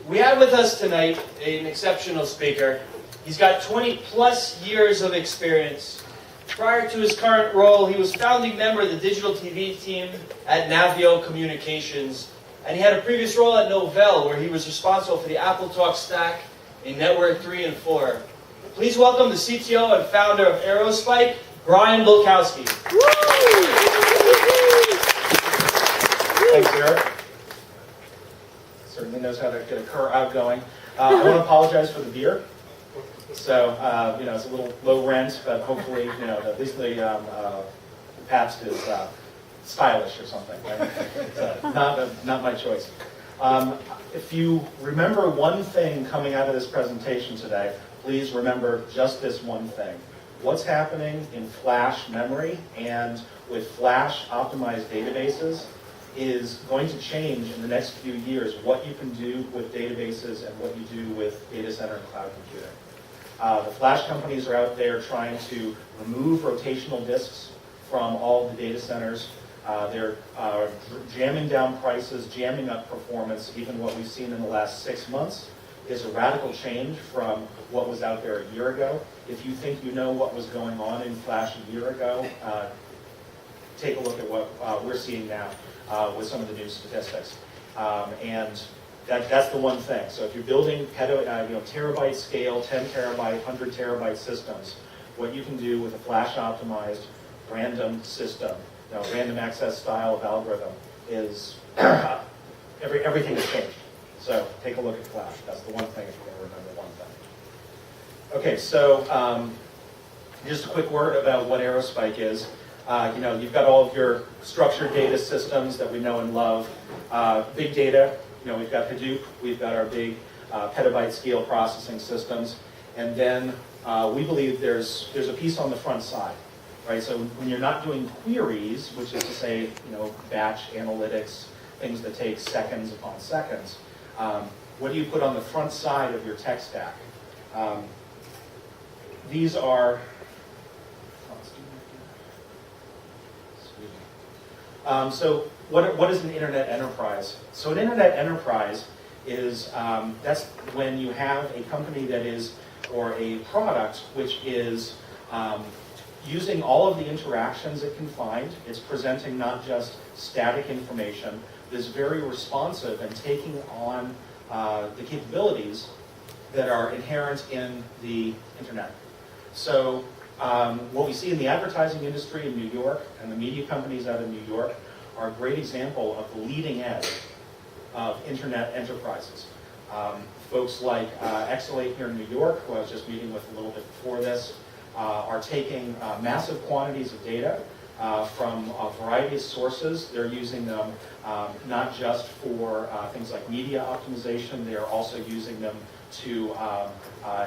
We have with us tonight an exceptional speaker. He's got 20+ years of experience. Prior to his current role, he was founding member of the digital TV team at Navio Communications, and he had a previous role at Novell, where he was responsible for the Apple Talk stack in Network 3 and 4. Please welcome the CTO and founder of Aerospike, Brian Bulkowski. Thanks, Eric. Certainly knows how to get a crowd going. I want to apologize for the beer. So, it's a little low rent, but hopefully, at least the Pabst is stylish or something. Right? It's not my choice. If you remember one thing coming out of this presentation today, please remember just this one thing. What's happening in flash memory and with flash optimized databases is going to change in the next few years what you can do with databases and what you do with data center and cloud computing. The flash companies are out there trying to remove rotational disks from all the data centers. They're jamming down prices, jamming up performance. Even what we've seen in the last 6 months is a radical change from what was out there a year ago. If you think you know what was going on in flash a year ago, take a look at what we're seeing now with some of the new statistics. And that's the one thing. So if you're building terabyte scale, 10 terabyte, 100 terabyte systems, what you can do with a flash optimized random system, random access style of algorithm is everything has changed. So take a look at flash. That's the one thing if you're going to remember one thing. Okay, so just a quick word about what Aerospike is. You've got all of your structured data systems that we know and love. Big data, we've got Hadoop, we've got our big petabyte scale processing systems, and then we believe there's a piece on the front side, right? So when you're not doing queries, which is to say, batch analytics, things that take seconds upon seconds, what do you put on the front side of your tech stack? These are so what is an internet enterprise? So an internet enterprise is, that's when you have a company that is, or a product which is using all of the interactions it can find. It's presenting not just static information, but is very responsive and taking on the capabilities that are inherent in the internet. So what we see in the advertising industry in New York and the media companies out of New York are a great example of the leading edge of internet enterprises. Folks like Exelate here in New York, who I was just meeting with a little bit before this, are taking massive quantities of data from a variety of sources. They're using them not just for things like media optimization, they're also using them to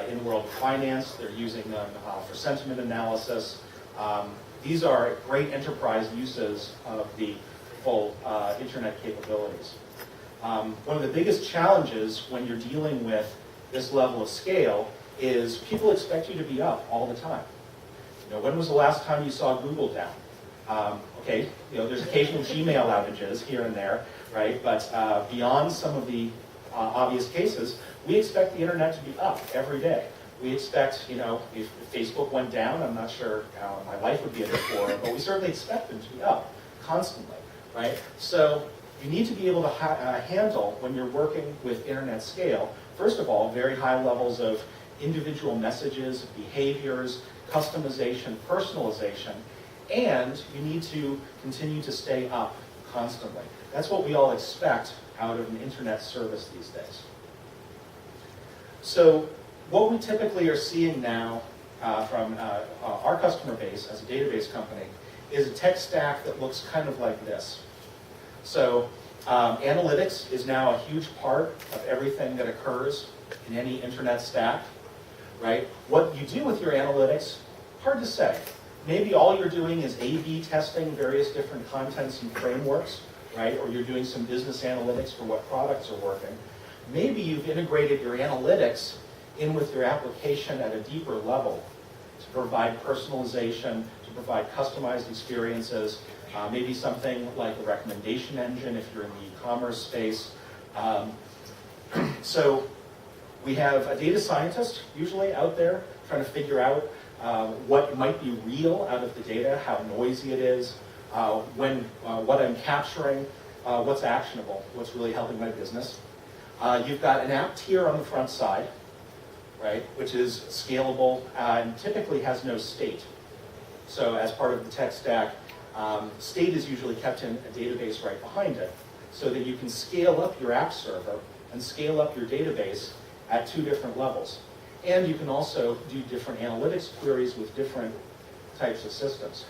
in the world of finance. They're using them for sentiment analysis. These are great enterprise uses of the full internet capabilities. One of the biggest challenges when you're dealing with this level of scale is people expect you to be up all the time. When was the last time you saw Google down? Okay, there's occasional Gmail outages here and there, right? But beyond some of the obvious cases, we expect the internet to be up every day. We expect, if Facebook went down, I'm not sure how my life would be a bit for, but we certainly expect them to be up constantly, right? So you need to be able to handle, when you're working with internet scale, first of all, very high levels of individual messages, behaviors, customization, personalization, and you need to continue to stay up constantly. That's what we all expect out of an internet service these days. So what we typically are seeing now from our customer base as a database company is a tech stack that looks kind of like this. So analytics is now a huge part of everything that occurs in any internet stack, right? What you do with your analytics, hard to say. Maybe all you're doing is A/B testing various different contents and frameworks, right? Or you're doing some business analytics for what products are working. Maybe you've integrated your analytics in with your application at a deeper level to provide personalization, to provide customized experiences, maybe something like a recommendation engine if you're in the e-commerce space. So we have a data scientist usually out there trying to figure out what might be real out of the data, how noisy it is, what I'm capturing, what's actionable, what's really helping my business. You've got an app tier on the front side, right, which is scalable and typically has no state. So as part of the tech stack, state is usually kept in a database right behind it so that you can scale up your app server and scale up your database at 2 different levels. And you can also do different analytics queries with different types of systems.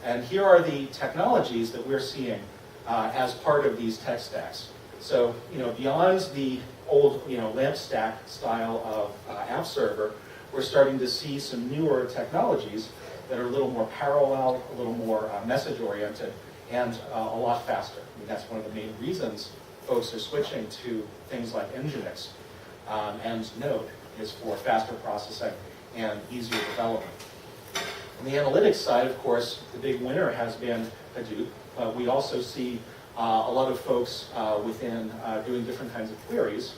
And here are the technologies that we're seeing as part of these tech stacks. So, beyond the old, lamp stack style of app server, we're starting to see some newer technologies that are a little more parallel, a little more message-oriented, and a lot faster. I mean, that's one of the main reasons folks are switching to things like Nginx and Node, is for faster processing and easier development. On the analytics side, of course, the big winner has been Hadoop. We also see a lot of folks within doing different kinds of queries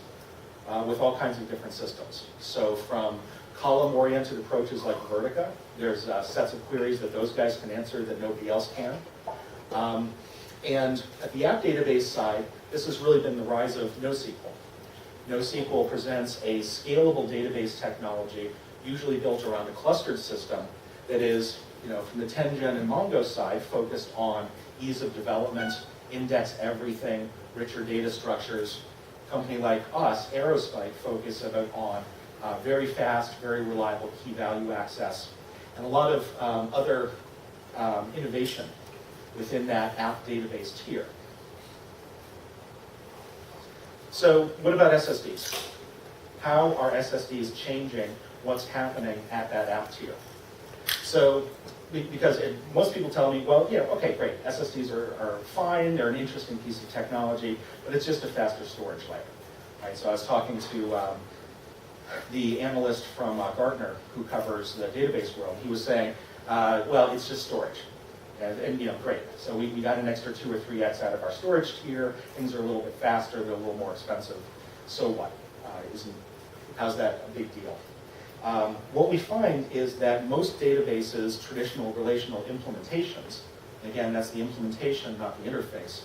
with all kinds of different systems. So from column-oriented approaches like Vertica, there's sets of queries that those guys can answer that nobody else can. And at the app database side, this has really been the rise of NoSQL. NoSQL presents a scalable database technology, usually built around a clustered system that is, from the 10gen and Mongo side, focused on ease of development, index everything, richer data structures. A company like us, Aerospike, focus on very fast, very reliable key value access, and a lot of other innovation within that app database tier. So what about SSDs? How are SSDs changing what's happening at that app tier? So, because most people tell me, well, okay, great, SSDs are fine, they're an interesting piece of technology, but it's just a faster storage layer. Right? So I was talking to the analyst from Gartner who covers the database world. He was saying, well, it's just storage. And great. So we got an extra 2 or 3x out of our storage tier. Things are a little bit faster, they're a little more expensive. So what? How's that a big deal? What we find is that most databases, traditional relational implementations, and again, that's the implementation, not the interface,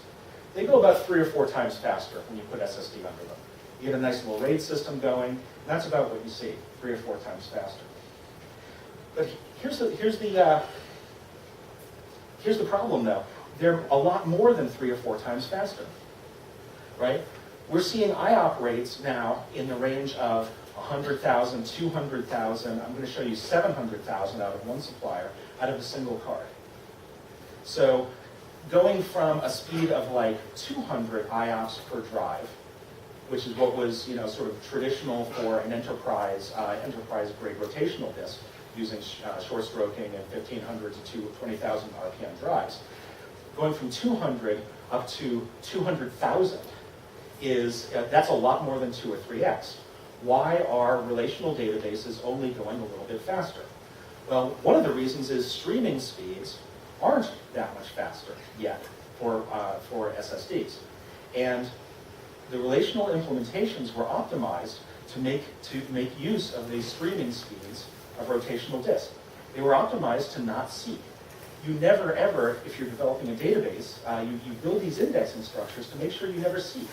they go about 3 or 4 times faster when you put SSD under them. You get a nice little RAID system going, and that's about what you see, 3 or 4 times faster. But here's the problem, though. They're a lot more than 3 or 4 times faster, right? We're seeing IOP rates now in the range of 100,000, 200,000. I'm going to show you 700,000 out of one supplier, out of a single card. So going from a speed of like 200 IOPS per drive, which is what was sort of traditional for an enterprise grade rotational disk, using short stroking and 1,500 to 20,000 RPM drives. Going from 200 up to 200,000 that's a lot more than 2 or 3x. Why are relational databases only going a little bit faster? Well, one of the reasons is streaming speeds aren't that much faster yet for SSDs. And the relational implementations were optimized to make use of these streaming speeds of rotational disk. They were optimized to not seek. You never ever, if you're developing a database, you build these indexing structures to make sure you never seek.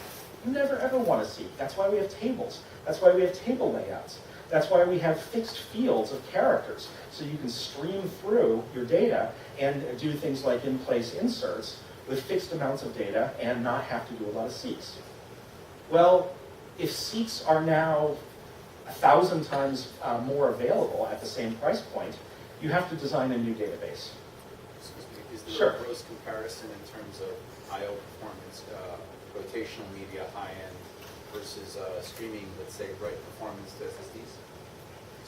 You never ever want to seek. That's why we have tables. That's why we have table layouts. That's why we have fixed fields of characters, so you can stream through your data and do things like in-place inserts with fixed amounts of data and not have to do a lot of seeks. Well, if seeks are now 1,000 times more available at the same price point, you have to design a new database. Excuse me, is there Sure. a gross comparison in terms of I/O performance, rotational media high-end versus streaming, let's say, write performance to SSDs?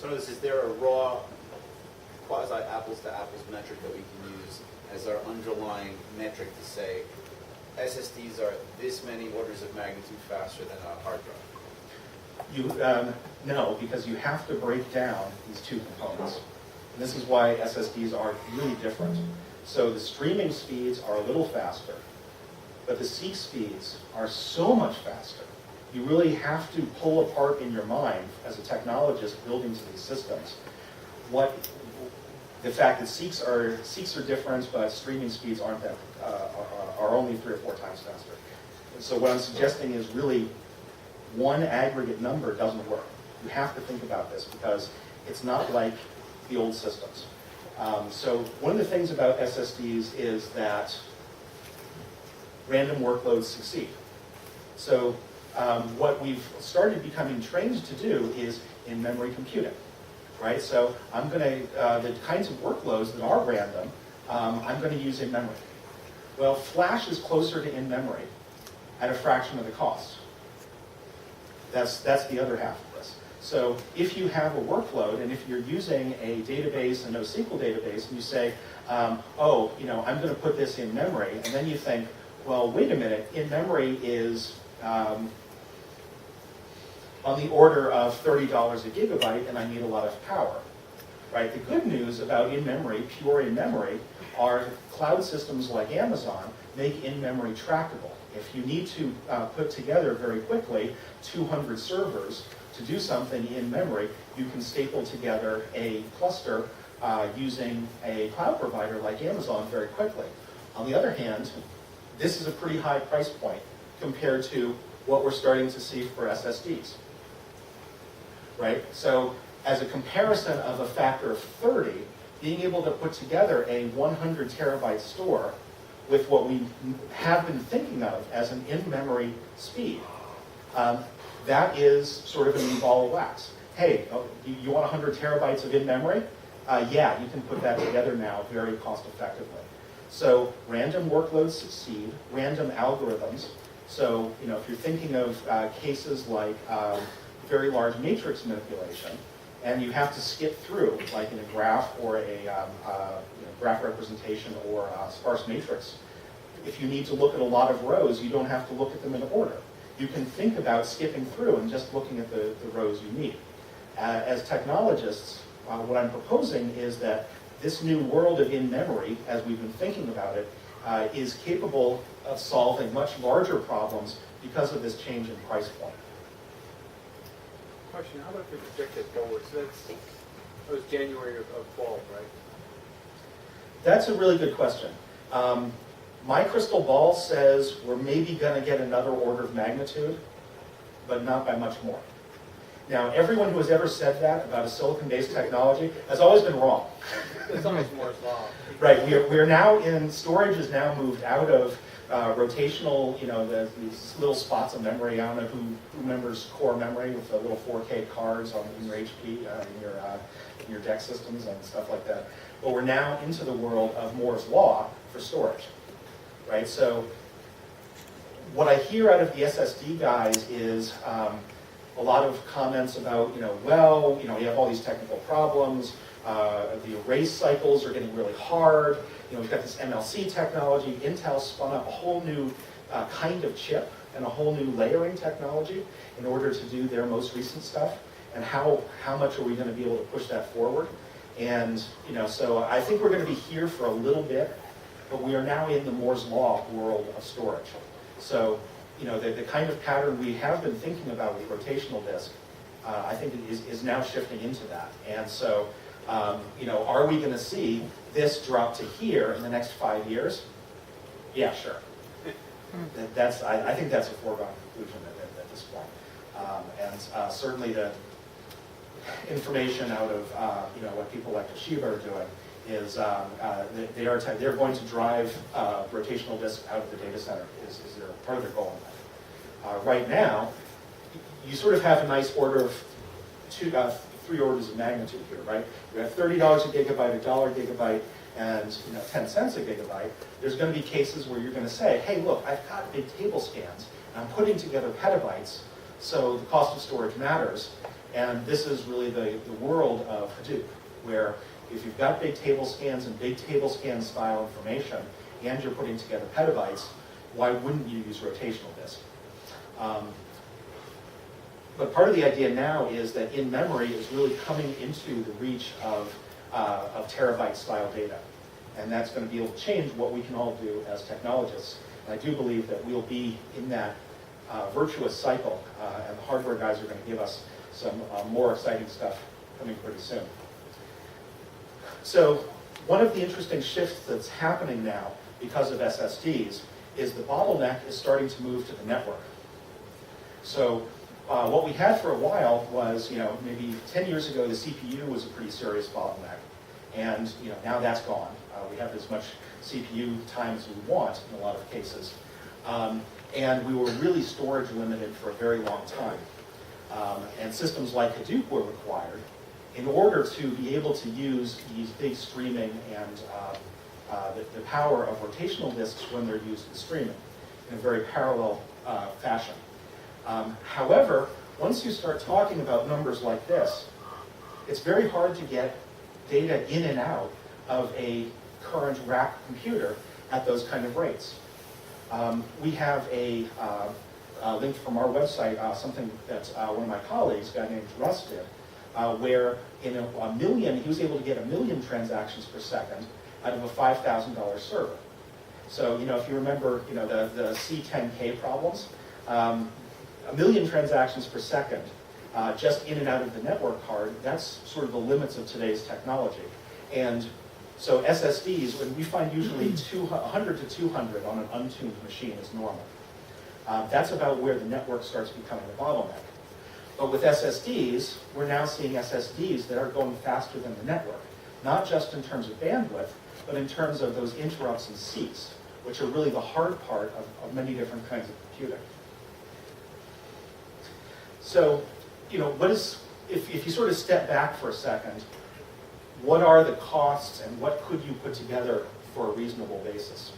So notice, is there a raw quasi apples-to-apples metric that we can use as our underlying metric to say SSDs are this many orders of magnitude faster than a hard drive? No, because you have to break down these 2 components. And this is why SSDs are really different. So the streaming speeds are a little faster, but the seek speeds are so much faster you really have to pull apart in your mind, as a technologist building to these systems, what the fact that seeks are different, but streaming speeds aren't that are only 3 or 4 times faster. And so what I'm suggesting is really one aggregate number doesn't work. You have to think about this because it's not like the old systems. So one of the things about SSDs is that random workloads succeed. So what we've started becoming trained to do is in-memory computing, right? So I'm going to, the kinds of workloads that are random, I'm going to use in-memory. Well, Flash is closer to in-memory at a fraction of the cost. That's the other half of this. So if you have a workload, and if you're using a database, a NoSQL database, and you say, oh, you know, I'm going to put this in memory, and then you think, well, wait a minute, in memory is on the order of $30 a gigabyte, and I need a lot of power, right? The good news about in-memory, pure in-memory, are cloud systems like Amazon make in-memory trackable. If you need to put together very quickly 200 servers to do something in memory, you can staple together a cluster using a cloud provider like Amazon very quickly. On the other hand, this is a pretty high price point compared to what we're starting to see for SSDs, right? So as a comparison of a factor of 30, being able to put together a 100 terabyte store with what we have been thinking of as an in-memory speed, that is sort of a new ball of wax. Hey, you want 100 terabytes of in-memory? Yeah, you can put that together now very cost effectively. So random workloads succeed, random algorithms. So you know, if you're thinking of cases like very large matrix manipulation, and you have to skip through, like in a graph or a graph representation or a sparse matrix, if you need to look at a lot of rows, you don't have to look at them in order. You can think about skipping through and just looking at the rows you need. As technologists, what I'm proposing is that this new world of in-memory, as we've been thinking about it, is capable of solving much larger problems because of this change in price point. Question, how about if we project it forward? So that was January of fall, right? That's a really good question. My crystal ball says we're maybe going to get another order of magnitude, but not by much more. Now, everyone who has ever said that about a silicon-based technology has always been wrong. It's almost Moore's law. Right. We're now in, storage is now moved out of rotational, you know, these little spots of memory. I don't know who remembers core memory with the little 4K cards in your HP, in your DEC systems and stuff like that. But we're now into the world of Moore's law for storage, right? So what I hear out of the SSD guys is a lot of comments about, you have all these technical problems. The erase cycles are getting really hard. We've got this MLC technology. Intel spun up a whole new kind of chip and a whole new layering technology in order to do their most recent stuff. And how much are we going to be able to push that forward? And so I think we're going to be here for a little bit, but we are now in the Moore's law world of storage. So the kind of pattern we have been thinking about with rotational disk, I think is now shifting into that. And so are we going to see this drop to here in the next 5 years? Yeah, sure. I think that's a foregone conclusion at this point. Certainly the information out of what people like Toshiba are doing is they're going to drive rotational disk out of the data center is their part of their goal in that. Right now, you sort of have a nice order of 3 orders of magnitude here, right? You have $30 a gigabyte, $1 a gigabyte, and 10 cents a gigabyte. There's going to be cases where you're going to say, hey, look, I've got big table scans, and I'm putting together petabytes, so the cost of storage matters. And this is really the world of Hadoop, where if you've got big table scans and big table scan style information, and you're putting together petabytes, why wouldn't you use rotational disk? But part of the idea now is that in-memory is really coming into the reach of terabyte-style data. And that's going to be able to change what we can all do as technologists. And I do believe that we'll be in that virtuous cycle, and the hardware guys are going to give us some more exciting stuff coming pretty soon. So one of the interesting shifts that's happening now because of SSDs is the bottleneck is starting to move to the network. So what we had for a while was, maybe 10 years ago, the CPU was a pretty serious bottleneck. And now that's gone. We have as much CPU time as we want in a lot of cases. And we were really storage limited for a very long time. And systems like Hadoop were required in order to be able to use these big streaming and the power of rotational disks when they're used in streaming in a very parallel fashion. However, once you start talking about numbers like this, it's very hard to get data in and out of a current rack computer at those kind of rates. We have a link from our website, something that one of my colleagues, a guy named Russ, did, where in a million, he was able to get 1 million transactions per second out of a $5,000 server. So, if you remember, the C10K problems, 1 million transactions per second, just in and out of the network card, that's sort of the limits of today's technology. And so SSDs, when we find usually 100 to 200 on an untuned machine is normal. That's about where the network starts becoming a bottleneck. But with SSDs, we're now seeing SSDs that are going faster than the network, not just in terms of bandwidth, but in terms of those interrupts and seats, which are really the hard part of many different kinds of computing. So, if you sort of step back for a second, what are the costs and what could you put together for a reasonable basis?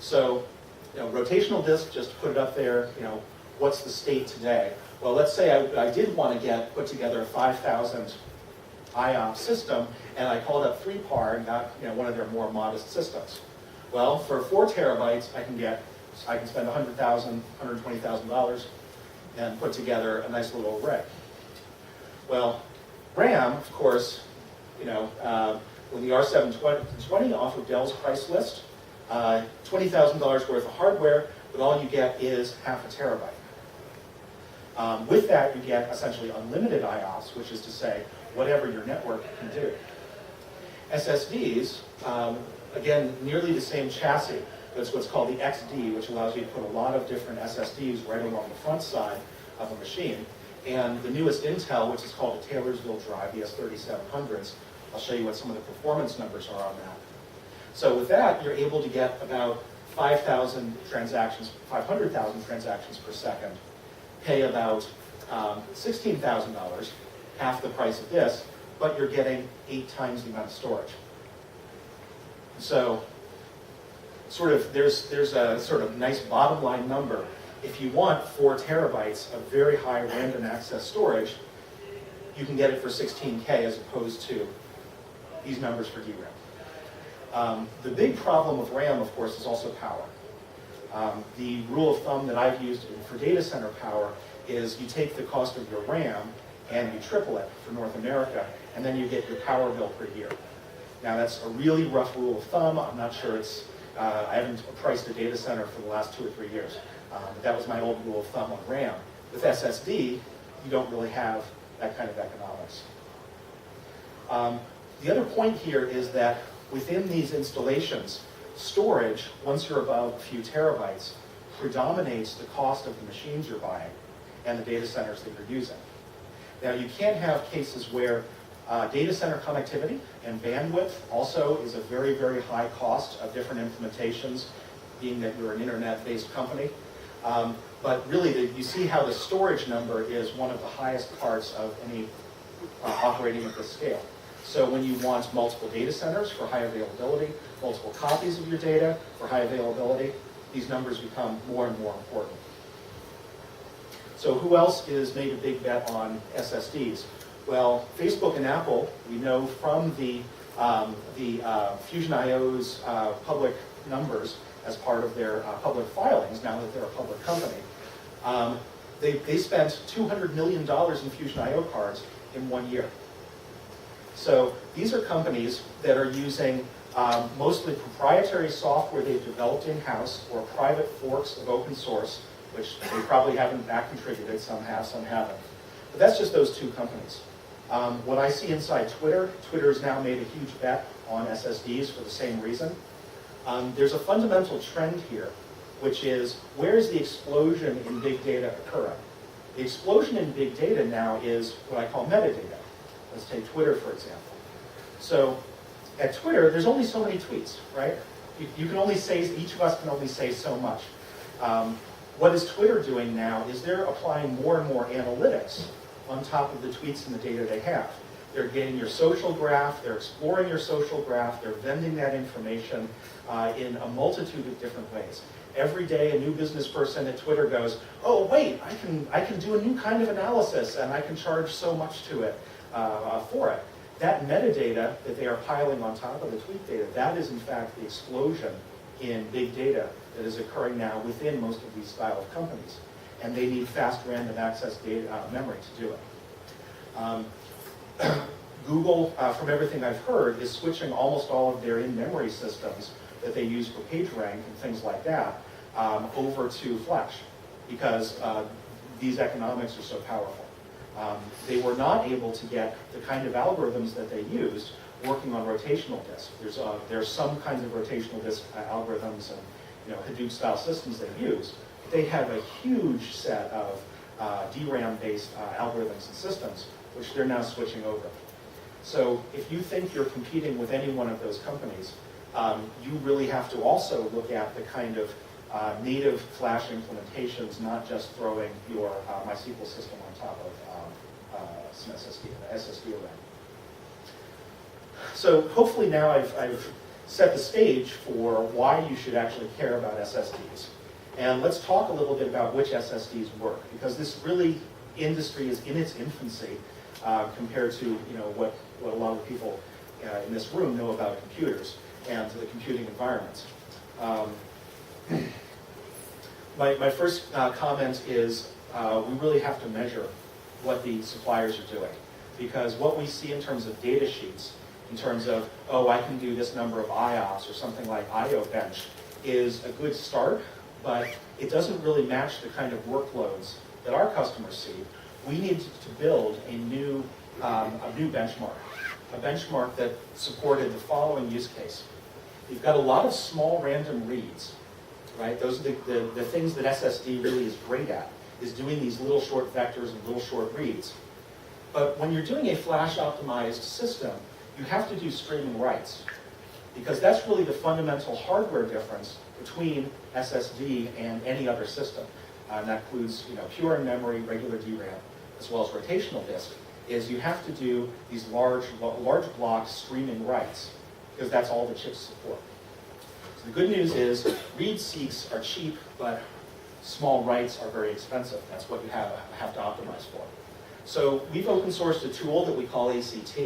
So, rotational disk, just put it up there, what's the state today? Well, let's say I did want to put together a 5,000 IOPS system, and I called up 3PAR and got one of their more modest systems. Well, for 4 terabytes, I can spend $100,000, $120,000 and put together a nice little array. Well, RAM, of course, when the R720 off of Dell's price list, $20,000 worth of hardware, but all you get is half a terabyte. With that, you get essentially unlimited IOPS, which is to say, whatever your network can do. SSDs, again, nearly the same chassis. That's what's called the XD, which allows you to put a lot of different SSDs right along the front side of a machine. And the newest Intel, which is called a Taylorsville drive, the S3700s, I'll show you what some of the performance numbers are on that. So with that, you're able to get about 5,000 transactions, 500,000 transactions per second, pay about $16,000, half the price of this, but you're getting 8 times the amount of storage. So there's a sort of nice bottom line number. If you want 4 terabytes of very high random access storage, you can get it for 16K as opposed to these numbers for DRAM. The big problem with RAM, of course, is also power. The rule of thumb that I've used for data center power is you take the cost of your RAM and you triple it for North America, and then you get your power bill per year. Now that's a really rough rule of thumb. I'm not sure I haven't priced a data center for the last 2 or 3 years. But that was my old rule of thumb on RAM. With SSD, you don't really have that kind of economics. The other point here is that within these installations, storage, once you're above a few terabytes, predominates the cost of the machines you're buying and the data centers that you're using. Now, you can have cases where data center connectivity and bandwidth also is a very, very high cost of different implementations, being that you're an internet-based company. But really, you see how the storage number is one of the highest parts of any operating at this scale. So when you want multiple data centers for high availability, multiple copies of your data for high availability, these numbers become more and more important. So who else has made a big bet on SSDs? Well, Facebook and Apple, we know from the Fusion IO's public numbers as part of their public filings, now that they're a public company, they spent $200 million in Fusion IO cards in 1 year. So these are companies that are using mostly proprietary software they've developed in-house or private forks of open source which they probably haven't back contributed, some have, some haven't. But that's just those two companies. What I see inside Twitter, Twitter's now made a huge bet on SSDs for the same reason. There's a fundamental trend here, which is, where is the explosion in big data occurring? The explosion in big data now is what I call metadata. Let's take Twitter, for example. So at Twitter, there's only so many tweets, right? You can only say, each of us can only say so much. What is Twitter doing now is they're applying more and more analytics on top of the tweets and the data they have. They're getting your social graph, they're exploring your social graph, they're vending that information in a multitude of different ways. Every day, a new business person at Twitter goes, oh, wait, I can do a new kind of analysis, and I can charge so much to it for it. That metadata that they are piling on top of the tweet data, that is, in fact, the explosion in big data that is occurring now within most of these style of companies. And they need fast random access data memory to do it. Google, from everything I've heard, is switching almost all of their in-memory systems that they use for PageRank and things like that over to Flash, because these economics are so powerful. They were not able to get the kind of algorithms that they used working on rotational disk. There's some kinds of rotational disk algorithms and Hadoop-style systems they use. They have a huge set of DRAM-based algorithms and systems, which they're now switching over. So if you think you're competing with any one of those companies, you really have to also look at the kind of native Flash implementations, not just throwing your MySQL system on top of some SSD array. So hopefully now I've set the stage for why you should actually care about SSDs. And let's talk a little bit about which SSDs work, because this really industry is in its infancy compared to what a lot of people in this room know about computers and the computing environments. My first comment is we really have to measure what the suppliers are doing, because what we see in terms of data sheets, in terms of, oh, I can do this number of IOPS or something like IO bench, is a good start, but it doesn't really match the kind of workloads that our customers see. We need to build a new benchmark, a benchmark that supported the following use case. You've got a lot of small random reads, right? Those are the things that SSD really is great at, is doing these little short vectors and little short reads. But when you're doing a flash-optimized system, you have to do streaming writes, because that's really the fundamental hardware difference between SSD and any other system. And that includes pure in-memory, regular DRAM, as well as rotational disk, is you have to do these large block streaming writes, because that's all the chips support. So the good news is read-seeks are cheap, but small writes are very expensive. That's what you have to optimize for. So we've open sourced a tool that we call ACT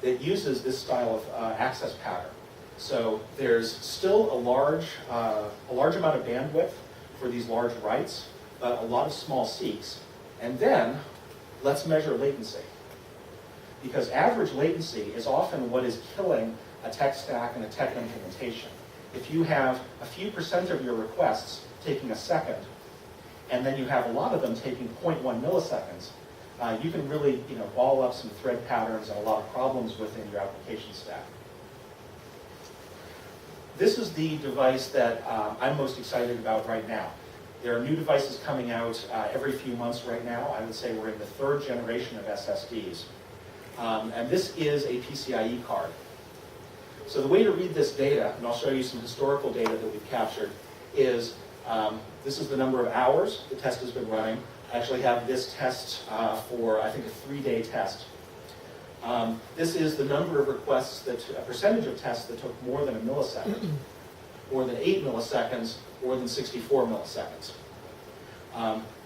that uses this style of access pattern. So there's still a large amount of bandwidth for these large writes, but a lot of small seeks. And then let's measure latency, because average latency is often what is killing a tech stack and a tech implementation. If you have a few % of your requests taking a second, and then you have a lot of them taking 0.1 milliseconds, you can really ball up some thread patterns and a lot of problems within your application stack. This is the device that I'm most excited about right now. There are new devices coming out every few months right now. I would say we're in the 3rd generation of SSDs. And this is a PCIe card. So the way to read this data, and I'll show you some historical data that we've captured, is this is the number of hours the test has been running. I actually have this test for, I think, a 3-day test. This is the number of requests, a percentage of tests that took more than a millisecond, more than 8 milliseconds, more than 64 milliseconds.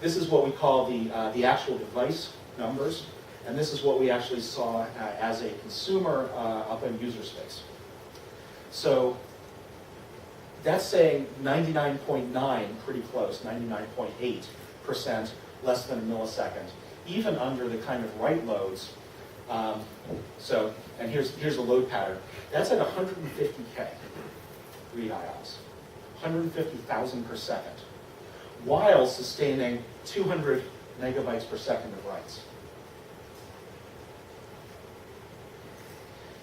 This is what we call the actual device numbers, and this is what we actually saw as a consumer up in user space. So that's saying 99.9, pretty close, 99.8% less than a millisecond, even under the kind of write loads. And here's a load pattern. That's at 150K read IOPS, 150,000 per second. while sustaining 200 megabytes per second of writes.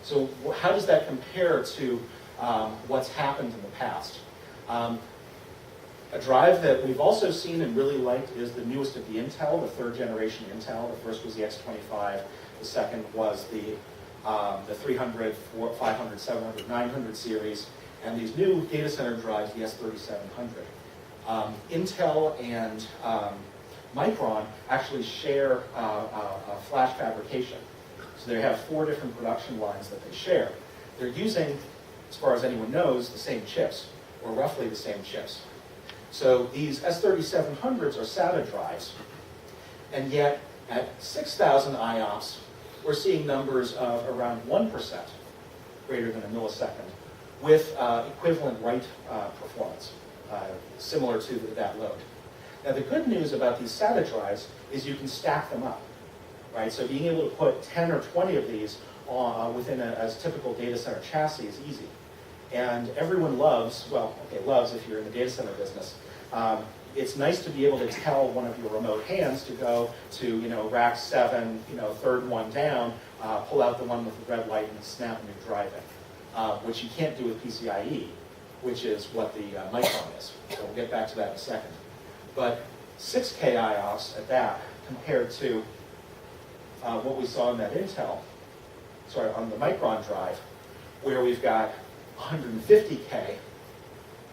So how does that compare to what's happened in the past? A drive that we've also seen and really liked is the newest of the Intel, the third generation Intel. The first was the X25, the second was the 300, 400, 500, 700, 900 series, and these new data center drives, the S3700. Intel and Micron actually share flash fabrication. So they have 4 different production lines that they share. They're using, as far as anyone knows, the same chips, or roughly the same chips. So these S3700s are SATA drives, and yet at 6,000 IOPS, we're seeing numbers of around 1% greater than a millisecond with equivalent write performance, similar to that load. Now the good news about these SATA drives is you can stack them up, right? So being able to put 10 or 20 of these within a typical data center chassis is easy. And everyone loves, well, okay, loves if you're in the data center business. It's nice to be able to tell one of your remote hands to go to, rack 7, third one down, pull out the one with the red light and snap a new drive in, which you can't do with PCIe, which is what the Micron is. So we'll get back to that in a second. But 6K IOPS at that compared to what we saw in that Intel, on the Micron drive, where we've got 150K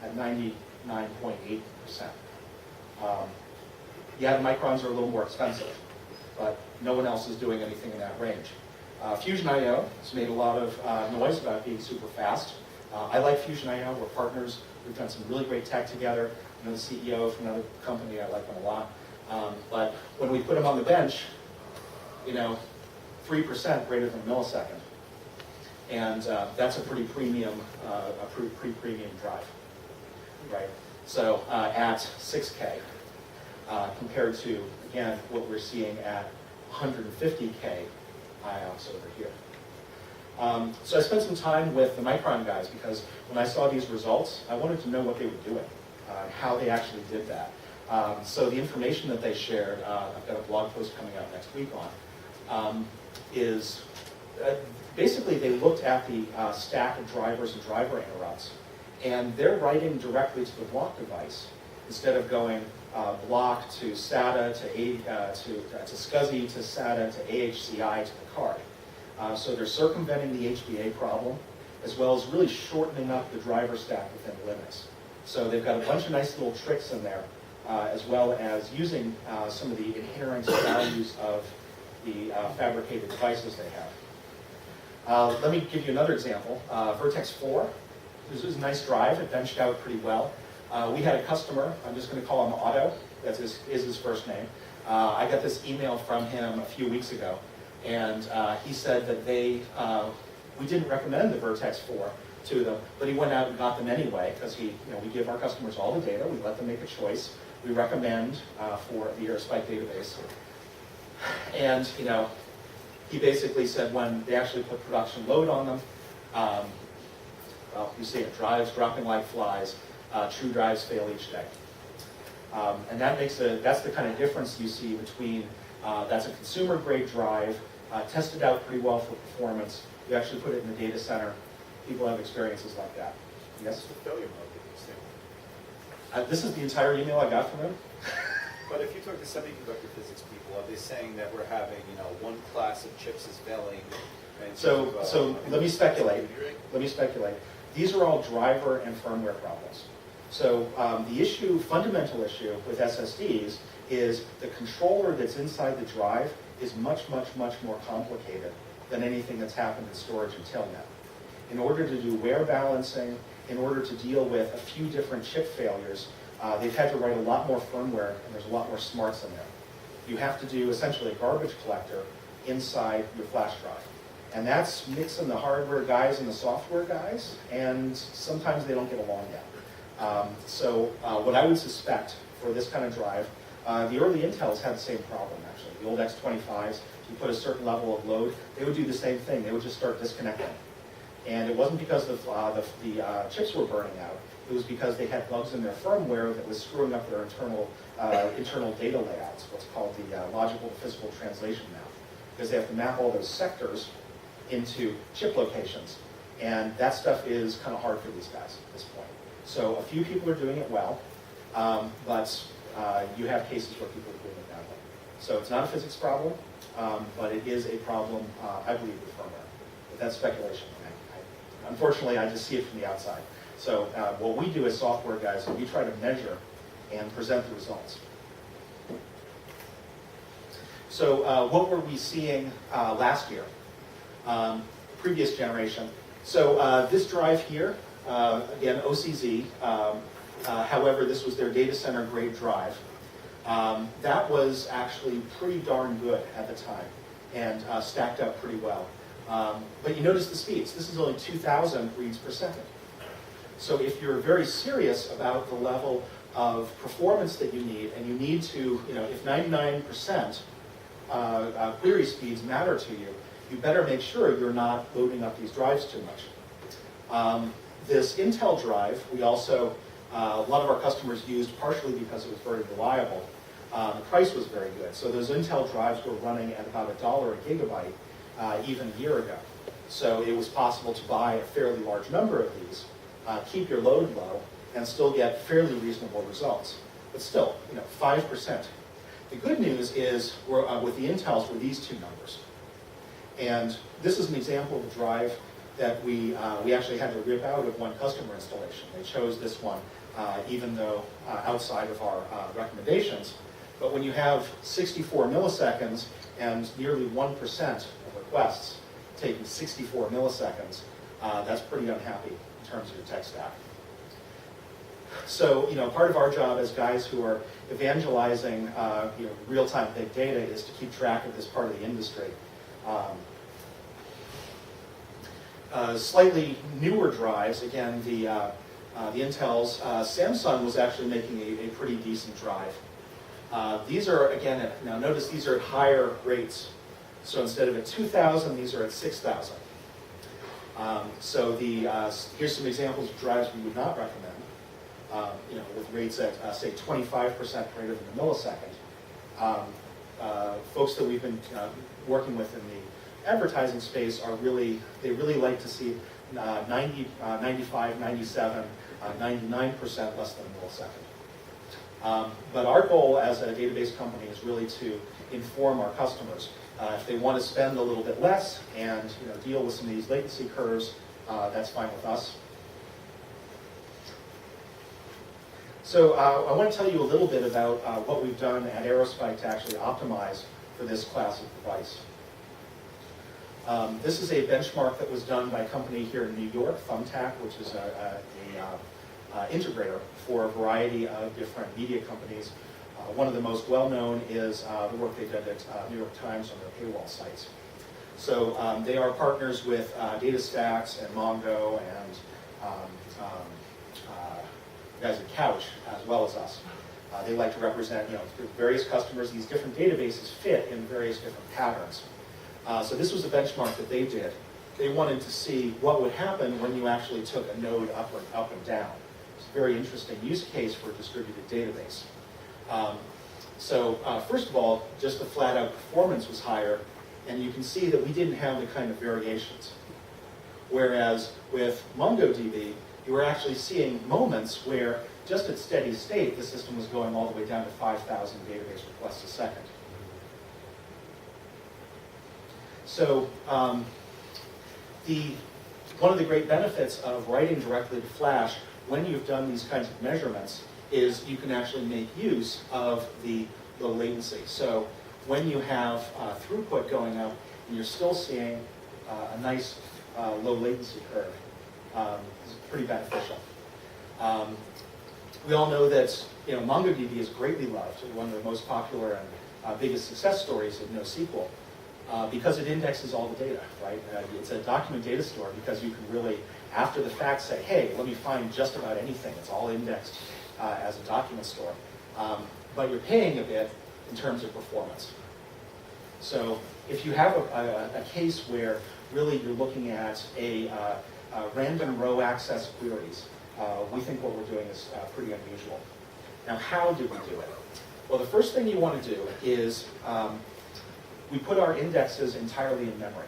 at 99.8%. Yeah, the Microns are a little more expensive, but no one else is doing anything in that range. Fusion IO has made a lot of noise about being super fast. I like Fusion IO. We're partners. We've done some really great tech together. I know the CEO from another company. I like them a lot. But when we put them on the bench, 3% greater than a millisecond. And that's a pretty premium, premium drive, right? So at 6K, compared to, again, what we're seeing at 150K IOPS over here. So I spent some time with the Micron guys because when I saw these results, I wanted to know what they were doing, how they actually did that. So the information that they shared, I've got a blog post coming out next week on, is basically they looked at the stack of drivers and driver interrupts, and they're writing directly to the block device instead of going block to SATA to SCSI to SATA to AHCI to the card. So they're circumventing the HBA problem, as well as really shortening up the driver stack within Linux. So they've got a bunch of nice little tricks in there, as well as using some of the inherent values of the fabricated devices they have. Let me give you another example. Vertex 4. This is a nice drive. It benched out pretty well. We had a customer, I'm just going to call him Otto, that is his first name. I got this email from him a few weeks ago, and he said that we didn't recommend the Vertex 4 to them, but he went out and got them anyway, because we give our customers all the data, we let them make a choice, we recommend for the Aerospike database. And he basically said when they actually put production load on them, well, you see it, drives dropping like flies, true drives fail each day. And that's the kind of difference you see between, that's a consumer grade drive, tested out pretty well for performance, you actually put it in the data center, people have experiences like that. Yes? What's the failure mode that you say? This is the entire email I got from him. But if you talk to semiconductor physics people, are they saying that we're having, one class of chips is failing? And So let me speculate. These are all driver and firmware problems. So the fundamental issue with SSDs is the controller that's inside the drive is much, much, much more complicated than anything that's happened in storage until now. In order to do wear balancing, in order to deal with a few different chip failures, they've had to write a lot more firmware, and there's a lot more smarts in there. You have to do essentially a garbage collector inside your flash drive. And that's mixing the hardware guys and the software guys, and sometimes they don't get along yet. So what I would suspect for this kind of drive, the early Intels had the same problem actually. The old X25s, if you put a certain level of load, they would do the same thing. They would just start disconnecting. And it wasn't because the chips were burning out. It was because they had bugs in their firmware that was screwing up their internal data layouts, what's called the logical to physical translation map. Because they have to map all those sectors into chip locations. And that stuff is kind of hard for these guys at this point. So a few people are doing it well, but you have cases where people are doing it badly. So it's not a physics problem, but it is a problem, I believe, with firmware. But that's speculation. Unfortunately, I just see it from the outside. So what we do as software guys is we try to measure and present the results. So what were we seeing last year? Previous generation. So this drive here, again, OCZ, however, this was their data center grade drive. That was actually pretty darn good at the time and stacked up pretty well. But you notice the speeds. This is only 2,000 reads per second. So if you're very serious about the level of performance that you need, and you need to, if 99% query speeds matter to you, you better make sure you're not loading up these drives too much. This Intel drive, we also, a lot of our customers used partially because it was very reliable. The price was very good. So those Intel drives were running at about $1 a gigabyte even a year ago. So it was possible to buy a fairly large number of these, keep your load low, and still get fairly reasonable results. But still, 5%. The good news is, with the Intels, were these two numbers. And this is an example of a drive that we actually had to rip out of one customer installation. They chose this one, even though outside of our recommendations. But when you have 64 milliseconds and nearly 1% of requests taking 64 milliseconds, that's pretty unhappy in terms of your tech stack. So, part of our job as guys who are evangelizing, real-time big data is to keep track of this part of the industry. Slightly newer drives, again, the Intel's, Samsung was actually making a pretty decent drive. These are, again, now notice these are at higher rates. So instead of at 2,000, these are at 6,000. So here's some examples of drives we would not recommend. With rates at, say, 25% greater than a millisecond. Folks that we've been working with in the advertising space they really like to see 90, 95, 97, 99% less than a millisecond. But our goal as a database company is really to inform our customers. If they want to spend a little bit less and deal with some of these latency curves, that's fine with us. So I want to tell you a little bit about what we've done at Aerospike to actually optimize for this class of device. This is a benchmark that was done by a company here in New York, Thumbtack, which is an integrator for a variety of different media companies. One of the most well-known is the work they did at New York Times on their paywall sites. So they are partners with DataStax and Mongo and guys at Couch, as well as us. They like to represent various customers. These different databases fit in various different patterns. So this was a benchmark that they did. They wanted to see what would happen when you actually took a node up and down. It's a very interesting use case for a distributed database. First of all, just the flat-out performance was higher, and you can see that we didn't have the kind of variations. Whereas with MongoDB, you were actually seeing moments where, just at steady state, the system was going all the way down to 5,000 database requests a second. So one of the great benefits of writing directly to Flash when you've done these kinds of measurements is you can actually make use of the low latency. So when you have throughput going up and you're still seeing a nice low latency curve, it's pretty beneficial. We all know that MongoDB is greatly loved, one of the most popular and biggest success stories of NoSQL, because it indexes all the data, right? It's a document data store because you can really, after the fact, say, hey, let me find just about anything. It's all indexed as a document store. But you're paying a bit in terms of performance. So if you have a case where really you're looking at random row access queries. We think what we're doing is pretty unusual. Now, how did we do it? Well, the first thing you want to do is we put our indexes entirely in memory,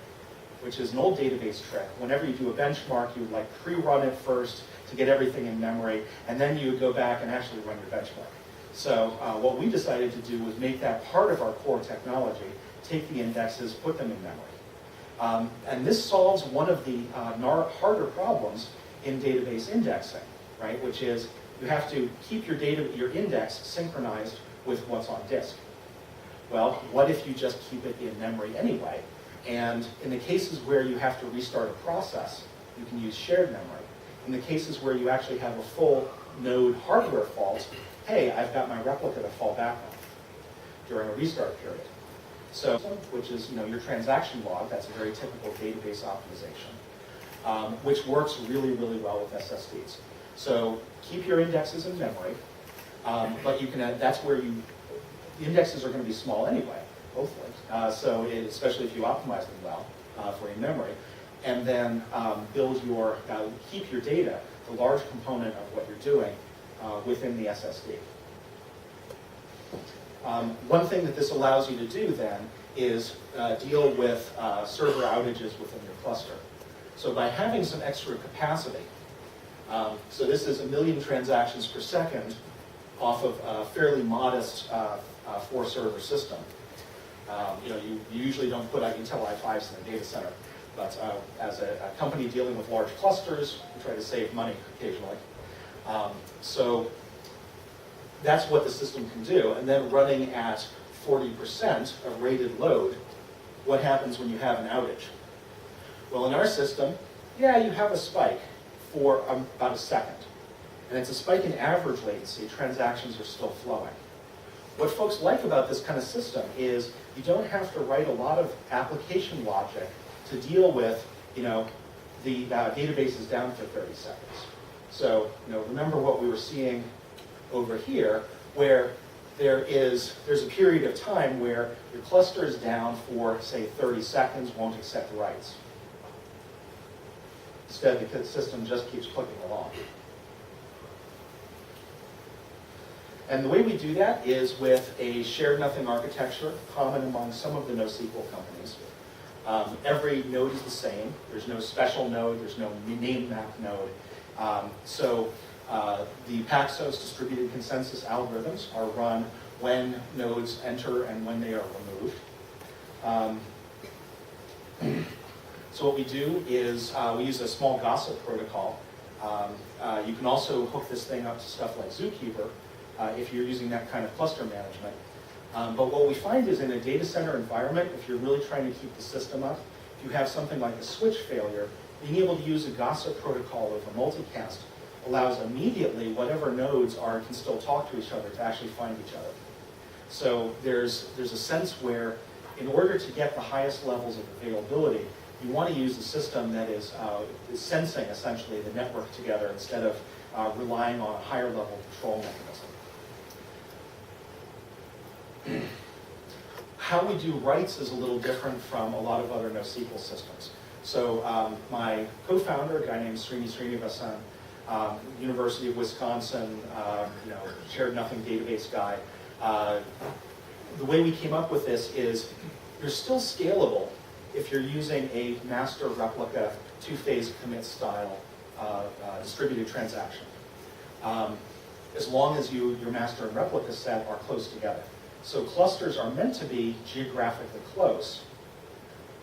which is an old database trick. Whenever you do a benchmark, you would like pre-run it first to get everything in memory, and then you would go back and actually run your benchmark. So what we decided to do was make that part of our core technology, take the indexes, put them in memory. And this solves one of the harder problems in database indexing, right? Which is you have to keep your index synchronized with what's on disk. Well, what if you just keep it in memory anyway? And in the cases where you have to restart a process, you can use shared memory. In the cases where you actually have a full node hardware fault, hey, I've got my replica to fall back on during a restart period. So, which is your transaction log, that's a very typical database optimization, which works really, really well with SSDs. So keep your indexes in memory, but you can that's where the indexes are going to be small anyway, both ways. Especially if you optimize them well for your memory, and then keep your data, the large component of what you're doing, within the SSD. One thing that this allows you to do then is deal with server outages within your cluster. So by having some extra capacity, so this is 1 million transactions per second off of a fairly modest 4-server system. You usually don't put Intel i5s in the data center, but as a company dealing with large clusters, we try to save money occasionally. So that's what the system can do. And then running at 40% of rated load, what happens when you have an outage? Well, in our system, yeah, you have a spike for about a second. And it's a spike in average latency. Transactions are still flowing. What folks like about this kind of system is you don't have to write a lot of application logic to deal with, the database is down for 30 seconds. So, remember what we were seeing over here, where there's a period of time where your cluster is down for, say, 30 seconds, won't accept writes. Instead, the system just keeps clicking along. And the way we do that is with a shared nothing architecture, common among some of the NoSQL companies. Every node is the same. There's no special node. There's no name map node. The Paxos distributed consensus algorithms are run when nodes enter and when they are removed. So what we do is we use a small gossip protocol. You can also hook this thing up to stuff like Zookeeper if you're using that kind of cluster management. But what we find is in a data center environment, if you're really trying to keep the system up, if you have something like a switch failure, being able to use a gossip protocol over multicast allows immediately whatever nodes can still talk to each other to actually find each other. So there's a sense where in order to get the highest levels of availability, you want to use a system that is sensing essentially the network together instead of relying on a higher level control mechanism. How we do writes is a little different from a lot of other NoSQL systems. So my co-founder, a guy named Srinivasan, University of Wisconsin, shared nothing database guy. The way we came up with this is you're still scalable if you're using a master replica 2-phase commit style distributed transaction. As long as your master and replica set are close together. So clusters are meant to be geographically close.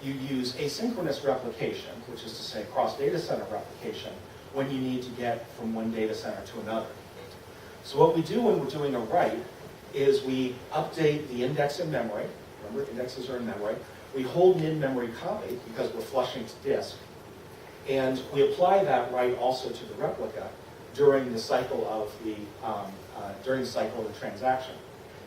You use asynchronous replication, which is to say cross-data center replication, when you need to get from one data center to another. So what we do when we're doing a write is we update the index in memory. Remember, indexes are in memory. We hold an in-memory copy because we're flushing to disk. And we apply that write also to the replica during the cycle of the transaction.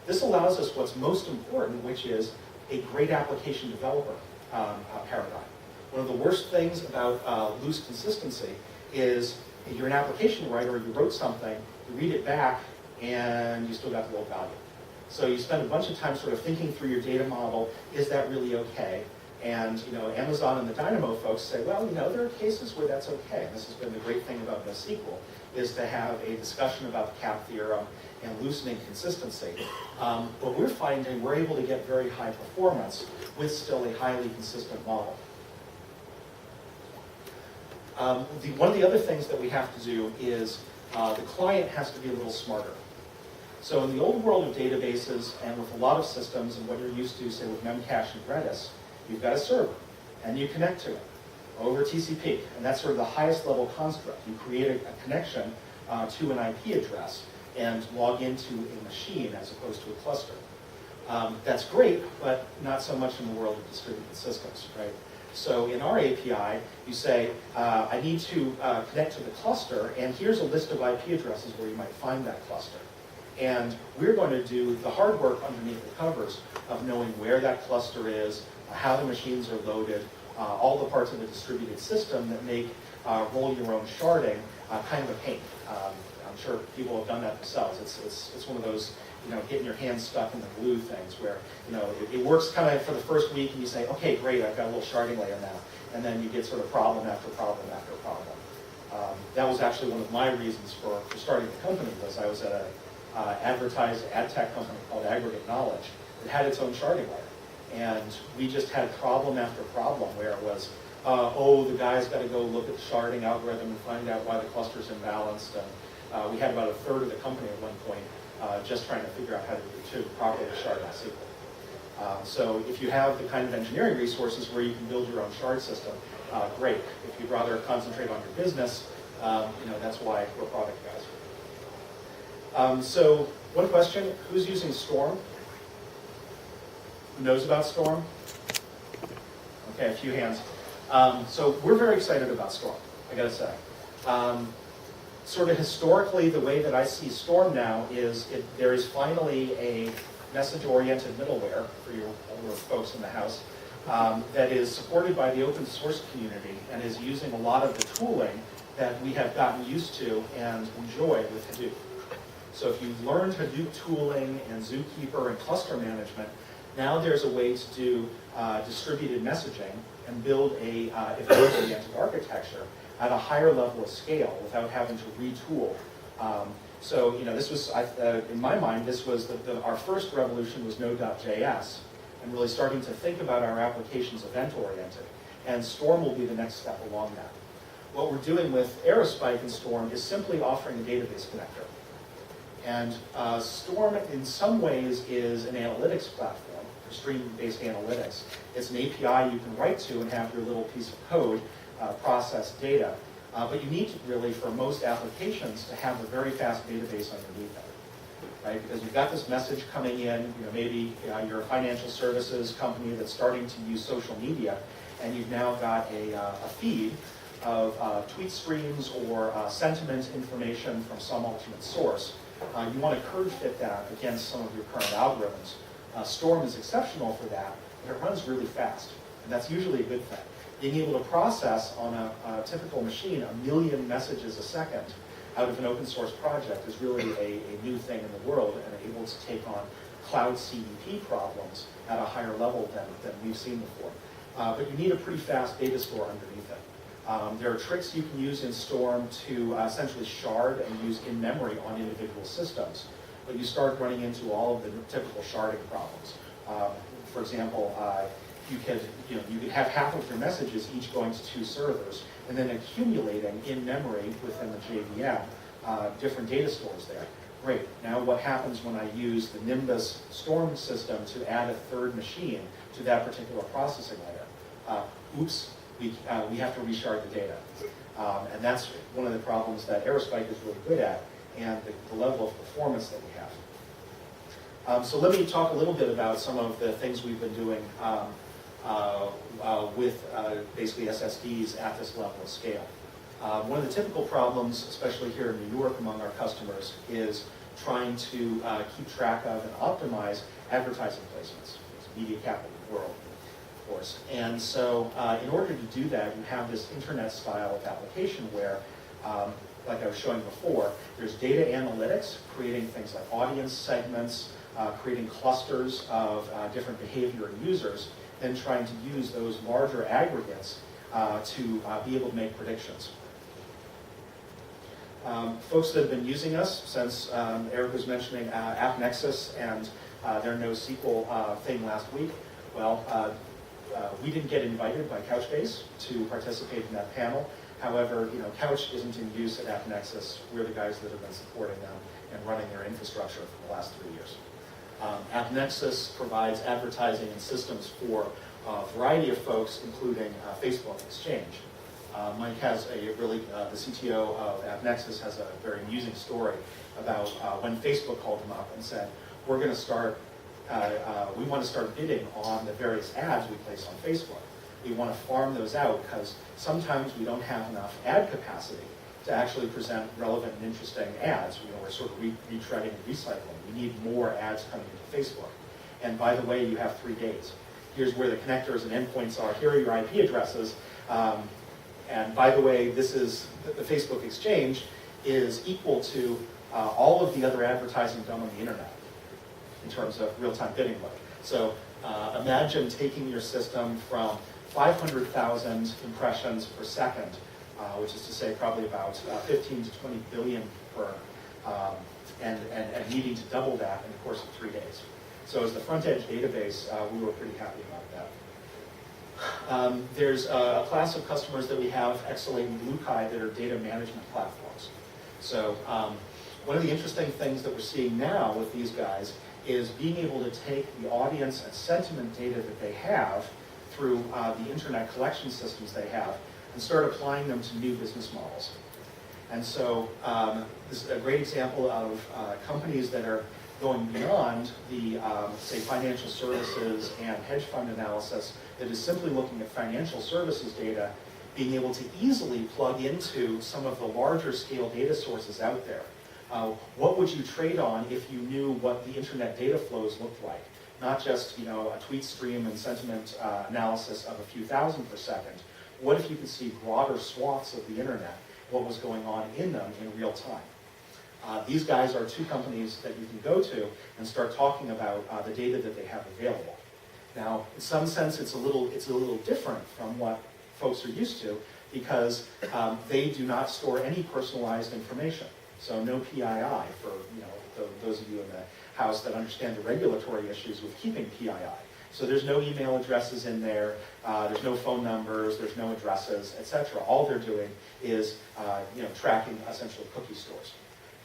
This allows us what's most important, which is a great application developer paradigm. One of the worst things about loose consistency is if you're an application writer, you wrote something, you read it back, and you still got the low value. So you spend a bunch of time sort of thinking through your data model, is that really okay? And Amazon and the Dynamo folks say, well, there are cases where that's okay. And this has been the great thing about NoSQL, is to have a discussion about the CAP theorem and loosening consistency. But we're finding we're able to get very high performance with still a highly consistent model. One of the other things that we have to do is the client has to be a little smarter. So in the old world of databases and with a lot of systems and what you're used to, say with Memcache and Redis, you've got a server and you connect to it over TCP. And that's sort of the highest level construct. You create a connection to an IP address and log into a machine as opposed to a cluster. That's great, but not so much in the world of distributed systems, right? So in our API, you say, I need to connect to the cluster, and here's a list of IP addresses where you might find that cluster. And we're going to do the hard work underneath the covers of knowing where that cluster is, how the machines are loaded, all the parts of the distributed system that make roll your own sharding kind of a pain. I'm sure people have done that themselves. It's one of those getting your hands stuck in the glue things where it works kind of for the first week and you say, okay, great, I've got a little sharding layer now, and then you get sort of problem after problem after problem. That was actually one of my reasons for starting the company. Was I was at a advertised ad tech company called Aggregate Knowledge that had its own sharding layer. And we just had problem after problem where it was, the guy's got to go look at the sharding algorithm and find out why the cluster's imbalanced. And we had about a third of the company at one point just trying to figure out how to properly shard NoSQL. So if you have the kind of engineering resources where you can build your own shard system, great. If you'd rather concentrate on your business, that's why we're product guys. So one question, who's using Storm? Who knows about Storm? Okay, a few hands. So we're very excited about Storm, I gotta say. Sort of historically, the way that I see Storm now is there is finally a message-oriented middleware for your older folks in the house that is supported by the open source community and is using a lot of the tooling that we have gotten used to and enjoy with Hadoop. So if you've learned Hadoop tooling and Zookeeper and cluster management, now there's a way to do distributed messaging and build a event-oriented architecture at a higher level of scale without having to retool. So this was, in my mind, this was our first revolution was Node.js, and really starting to think about our applications event-oriented. And Storm will be the next step along that. What we're doing with Aerospike and Storm is simply offering a database connector. And Storm, in some ways, is an analytics platform for stream-based analytics. It's an API you can write to and have your little piece of code process data. But you need to really, for most applications, to have a very fast database underneath it, right? Because you've got this message coming in, maybe you're a financial services company that's starting to use social media, and you've now got a feed of tweet streams or sentiment information from some alternate source. You want to curve fit that against some of your current algorithms. Storm is exceptional for that, but it runs really fast, and that's usually a good thing. Being able to process on a typical machine 1 million messages a second out of an open source project is really a new thing in the world and able to take on cloud CDP problems at a higher level than we've seen before. But you need a pretty fast data store underneath it. There are tricks you can use in Storm to essentially shard and use in memory on individual systems, but you start running into all of the typical sharding problems. For example, you could have half of your messages each going to 2 servers, and then accumulating in memory within the JVM different data stores there. Great. Now what happens when I use the Nimbus Storm system to add a 3rd machine to that particular processing layer? Oops, we have to reshard the data. And that's one of the problems that Aerospike is really good at, and the level of performance that we have. So let me talk a little bit about some of the things we've been doing with basically SSDs at this level of scale. One of the typical problems, especially here in New York among our customers, is trying to keep track of and optimize advertising placements. It's media capital of the world, of course. And so in order to do that, you have this internet style of application where, like I was showing before, there's data analytics, creating things like audience segments, creating clusters of different behavior and users, then trying to use those larger aggregates to be able to make predictions. Folks that have been using us since Eric was mentioning AppNexus and their NoSQL thing last week, well, we didn't get invited by Couchbase to participate in that panel. However, Couch isn't in use at AppNexus. We're the guys that have been supporting them and running their infrastructure for the last 3 years. AppNexus provides advertising and systems for a variety of folks, including Facebook Exchange. Mike has a really, the CTO of AppNexus has a very amusing story about when Facebook called him up and said, we're going to start, we want to start bidding on the various ads we place on Facebook. We want to farm those out because sometimes we don't have enough ad capacity to actually present relevant and interesting ads. We're sort of retreading and recycling. We need more ads coming into Facebook. And by the way, you have 3 days. Here's where the connectors and endpoints are. Here are your IP addresses. And by the way, this is the Facebook Exchange is equal to all of the other advertising done on the internet in terms of real-time bidding mode. So imagine taking your system from 500,000 impressions per second, which is to say probably about 15 to 20 billion per, and needing to double that in the course of 3 days. So as the front-edge database, we were pretty happy about that. There's a class of customers that we have, Exalate and Bluekai, that are data management platforms. So one of the interesting things that we're seeing now with these guys is being able to take the audience and sentiment data that they have through the internet collection systems they have and start applying them to new business models. And so this is a great example of companies that are going beyond the, say, financial services and hedge fund analysis that is simply looking at financial services data, being able to easily plug into some of the larger scale data sources out there. What would you trade on if you knew what the internet data flows looked like? Not just a tweet stream and sentiment analysis of a few thousand per second. What if you could see broader swaths of the internet, what was going on in them in real time? These guys are 2 companies that you can go to and start talking about the data that they have available. Now, in some sense, it's a little different from what folks are used to because they do not store any personalized information. So no PII for those of you in the house that understand the regulatory issues with keeping PII. So there's no email addresses in there, there's no phone numbers, there's no addresses, etc. All they're doing is tracking essentially cookie stores.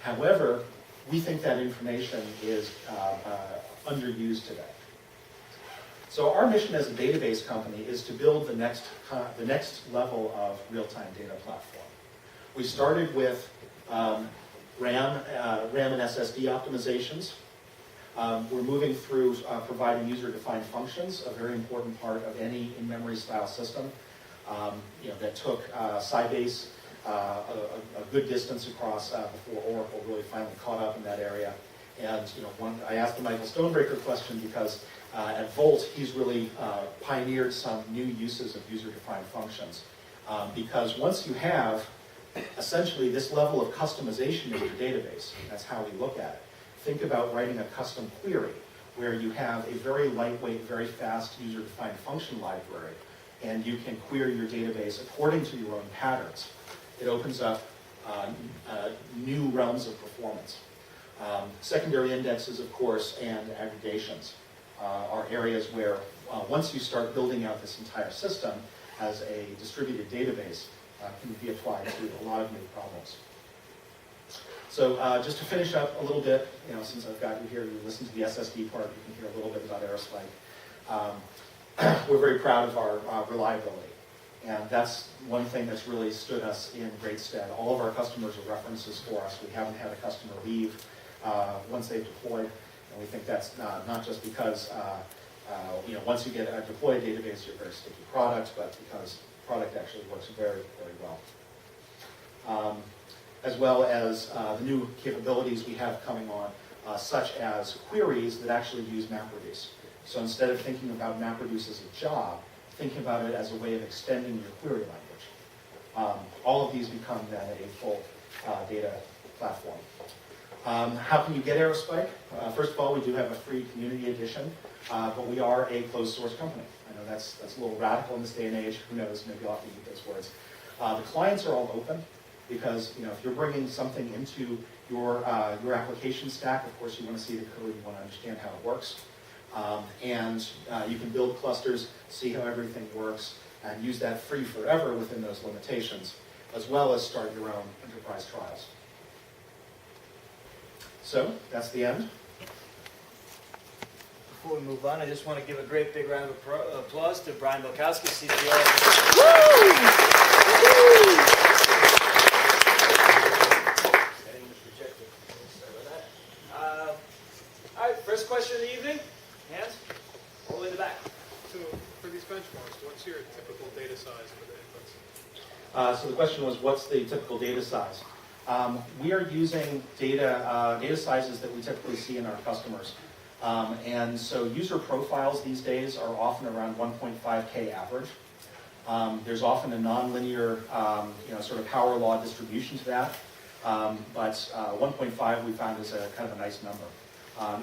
However, we think that information is underused today. So our mission as a database company is to build the next level of real-time data platform. We started with RAM and SSD optimizations. We're moving through providing user-defined functions, a very important part of any in-memory style system. That took Sybase a good distance across before Oracle really finally caught up in that area. And I asked the Michael Stonebreaker question because at Volt he's really pioneered some new uses of user-defined functions. Because once you have essentially this level of customization in your database, that's how we look at it. Think about writing a custom query where you have a very lightweight, very fast user-defined function library, and you can query your database according to your own patterns. It opens up new realms of performance. Secondary indexes, of course, and aggregations are areas where once you start building out this entire system as a distributed database, can be applied to a lot of new problems. So just to finish up a little bit, since I've got you here, you listen to the SSD part, you can hear a little bit about Aerospike. We're very proud of our reliability. And that's one thing that's really stood us in great stead. All of our customers are references for us. We haven't had a customer leave once they've deployed. And we think that's not just because once you get a deployed database, you're a very sticky product, but because the product actually works very, very well. As well as the new capabilities we have coming on, such as queries that actually use MapReduce. So instead of thinking about MapReduce as a job, thinking about it as a way of extending your query language. All of these become then a full data platform. How can you get Aerospike? First of all, we do have a free community edition. but we are a closed source company. I know that's a little radical in this day and age. Who knows? Maybe I'll have to eat those words. The clients are all open because if you're bringing something into your application stack, of course you want to see the code, you want to understand how it works, and you can build clusters, see how everything works, and use that free forever within those limitations, as well as start your own enterprise trials. So that's the end. Before we move on, I just want to give a great big round of applause to Brian Bulkowski, CTO. All right, first question of the evening. Hands? All the way in the back. So for these benchmarks, what's your typical data size for the inputs? So the question was, what's the typical data size? We are using data sizes that we typically see in our customers. And so user profiles these days are often around 1.5K average. There's often a nonlinear sort of power law distribution to that. But 1.5 we found is a kind of a nice number.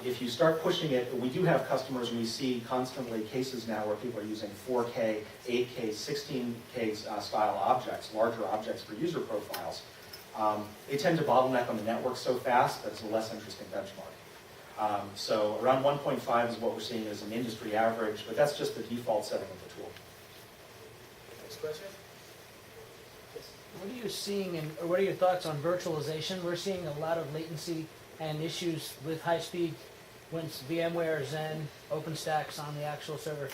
If you start pushing it, we do have customers, and we see constantly cases now where people are using 4K, 8K, 16K style objects, larger objects for user profiles. They tend to bottleneck on the network so fast that it's a less interesting benchmark. So around 1.5 is what we're seeing as an industry average, but that's just the default setting of the tool. Next question. What are you seeing, or what are your thoughts on virtualization? We're seeing a lot of latency and issues with high speed when it's VMware, Zen, OpenStack's on the actual server.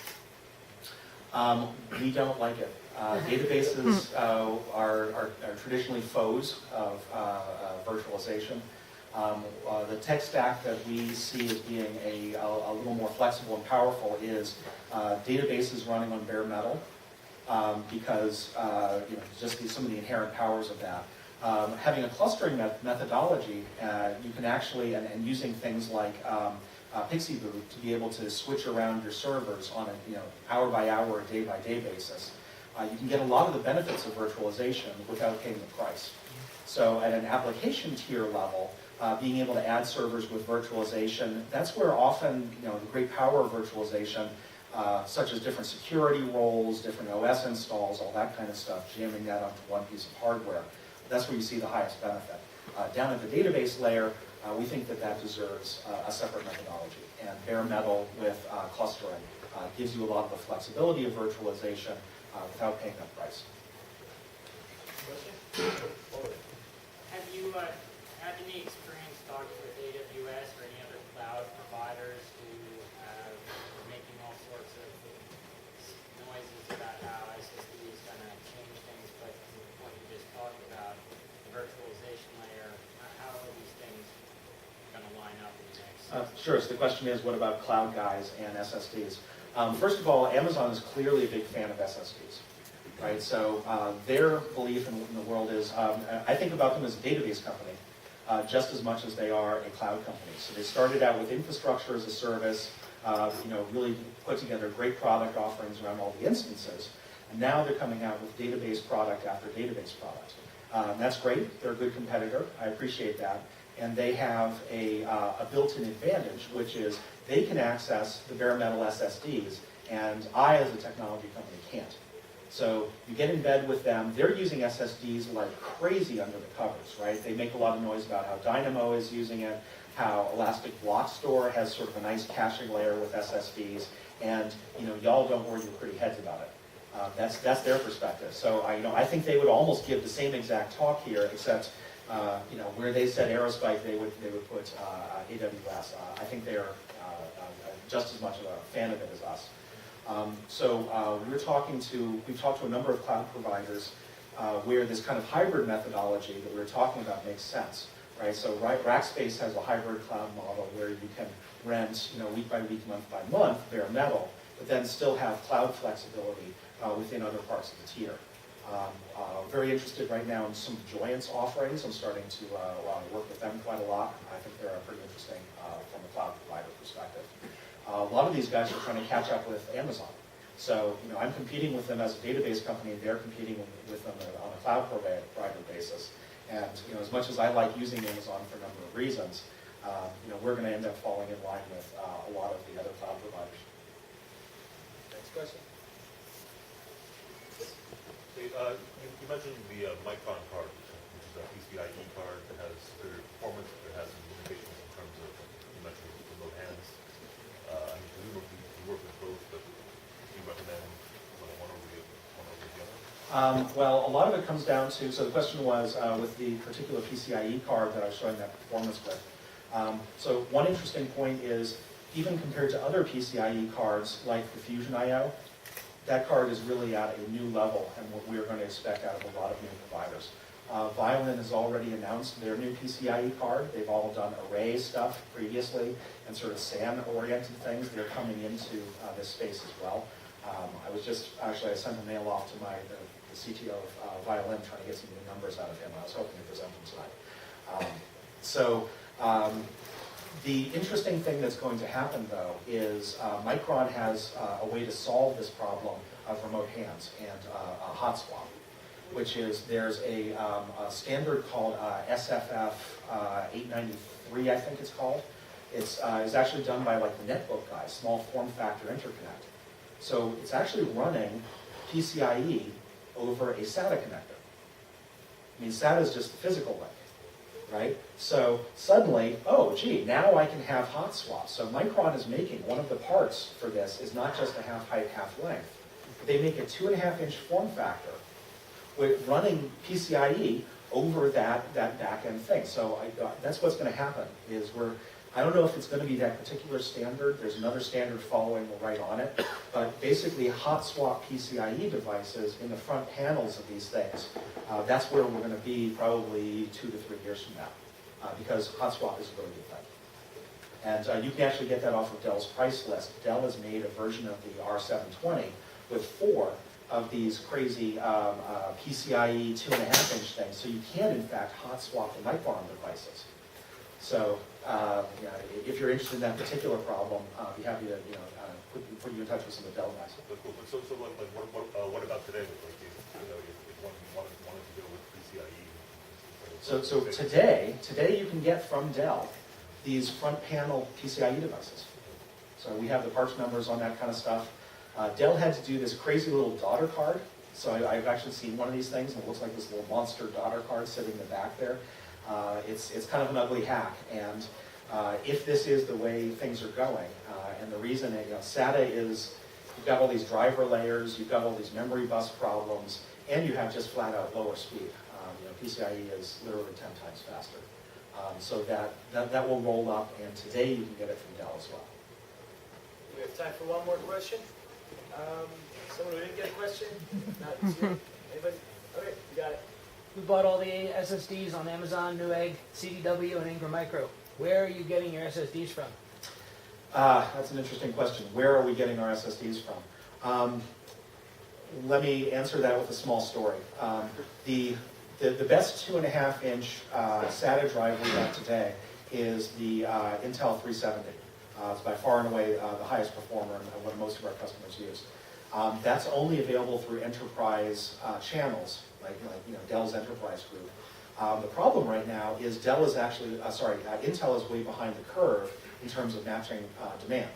We don't like it. Databases are traditionally foes of virtualization. The tech stack that we see as being a little more flexible and powerful is databases running on bare metal because just some of the inherent powers of that. Having a clustering methodology, you can actually, and using things like Pixie Boot to be able to switch around your servers on a hour by hour or day by day basis, you can get a lot of the benefits of virtualization without paying the price. So at an application tier level, being able to add servers with virtualization, that's where often the great power of virtualization, such as different security roles, different OS installs, all that kind of stuff, jamming that onto one piece of hardware, that's where you see the highest benefit. Down at the database layer, we think that deserves a separate methodology. And bare metal with clustering gives you a lot of the flexibility of virtualization without paying that price. Have you had any experience talking with AWS or any other cloud providers who are making all sorts of noises about how SSD is going to change things, but what you just talked about, the virtualization layer, how are these things going to line up in the next? Sure. So the question is, what about cloud guys and SSDs? First of all, Amazon is clearly a big fan of SSDs. Right, so their belief in the world is, I think about them as a database company, just as much as they are a cloud company. So they started out with infrastructure as a service, really put together great product offerings around all the instances, and now they're coming out with database product after database product. That's great. They're a good competitor. I appreciate that, and they have a built-in advantage, which is they can access the bare metal SSDs, and I, as a technology company, can't. So you get in bed with them. They're using SSDs like crazy under the covers, right? They make a lot of noise about how Dynamo is using it, how Elastic Block Store has sort of a nice caching layer with SSDs, and y'all don't worry your pretty heads about it. That's their perspective. So I think they would almost give the same exact talk here, except where they said Aerospike, they would put AWS. I think they are just as much of a fan of it as us. We've talked to a number of cloud providers where this kind of hybrid methodology that we were talking about makes sense, right? So Rackspace has a hybrid cloud model where you can rent, week by week, month by month, bare metal, but then still have cloud flexibility within other parts of the tier. Very interested right now in some Joyance offerings. I'm starting to work with them quite a lot. I think they're pretty interesting from a cloud provider perspective. A lot of these guys are trying to catch up with Amazon. So, I'm competing with them as a database company, and they're competing with them on a cloud provider basis. And, as much as I like using Amazon for a number of reasons, we're going to end up falling in line with a lot of the other cloud providers. Next question. Hey, you mentioned the Micron card, which is a PCIe card that has superior performance, but it has some limitations in terms of, you mentioned remote hands. I mean, presumably you work with both, but do you recommend one over the other? Well, a lot of it comes down to, so the question was with the particular PCIe card that I was showing that performance with. So one interesting point is, even compared to other PCIe cards like the Fusion I/O, that card is really at a new level and what we're going to expect out of a lot of new providers. Violin has already announced their new PCIe card. They've all done array stuff previously and sort of SAN-oriented things. They're coming into this space as well. I sent a mail off to the CTO of Violin trying to get some new numbers out of him. I was hoping to present them tonight. The interesting thing that's going to happen, though, is Micron has a way to solve this problem of remote hands and a hot swap, which is there's a standard called SFF 893, I think it's called. It's actually done by like the netbook guys, small form factor interconnect. So it's actually running PCIe over a SATA connector. I mean, SATA is just the physical link. Right? So suddenly, oh gee, now I can have hot swaps. So Micron is making, one of the parts for this is not just a half height, half length. They make a 2.5-inch form factor with running PCIe over that back end thing. So that's what's going to happen is I don't know if it's going to be that particular standard. There's another standard following right on it. But basically hot swap PCIe devices in the front panels of these things, that's where we're going to be probably 2 to 3 years from now, because hot swap is a really good thing. And you can actually get that off of Dell's price list. Dell has made a version of the R720 with 4 of these crazy PCIe 2.5-inch things, so you can in fact hot swap the Micron devices. So if you're interested in that particular problem, I'd be happy to put you in touch with some of the Dell guys. But cool. So what about today? Like, if one wanted to go with PCIe? So today you can get from Dell these front panel PCIe devices. So we have the parts numbers on that kind of stuff. Dell had to do this crazy little daughter card. So I've actually seen one of these things, and it looks like this little monster daughter card sitting in the back there. It's kind of an ugly hack, and if this is the way things are going, and the reason SATA is, you've got all these driver layers, you've got all these memory bus problems, and you have just flat out lower speed. PCIe is literally 10 times faster. So that will roll up, and today you can get it from Dell as well. We have time for one more question. Someone who didn't get a question? Not this year. Anybody? Okay, you got it. We bought all the SSDs on Amazon, Newegg, CDW, and Ingram Micro. Where are you getting your SSDs from? That's an interesting question. Where are we getting our SSDs from? Let me answer that with a small story. The best 2.5-inch SATA drive we have today is the Intel 370. It's by far and away the highest performer and what most of our customers use. That's only available through enterprise channels, like Dell's enterprise group. The problem right now is Intel is way behind the curve in terms of matching demand.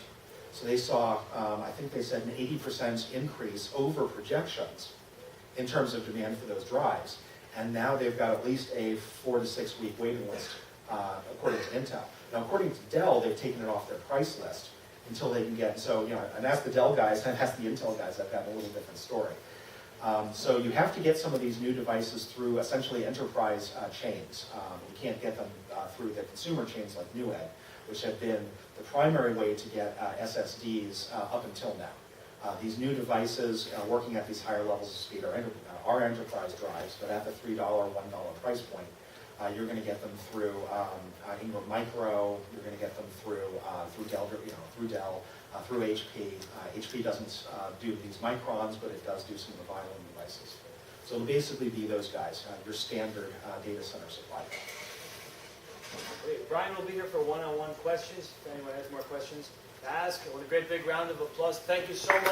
So they saw, I think they said an 80% increase over projections in terms of demand for those drives. And now they've got at least a 4 to 6 week waiting list, according to Intel. Now, according to Dell, they've taken it off their price list until they can get, and ask the Dell guys and ask the Intel guys, I've got a little different story. So you have to get some of these new devices through essentially enterprise chains. You can't get them through the consumer chains like Newegg, which have been the primary way to get SSDs up until now. These new devices working at these higher levels of speed are enterprise drives, but at the $3, $1 price point, you're going to get them through Ingram Micro. You're going to get them through Dell, through HP. HP doesn't do these microns, but it does do some of the Violin devices. So it'll basically be those guys, your standard data center supplier. Great. Brian will be here for one-on-one questions. If anyone has more questions to ask, I want a great big round of applause. Thank you so much.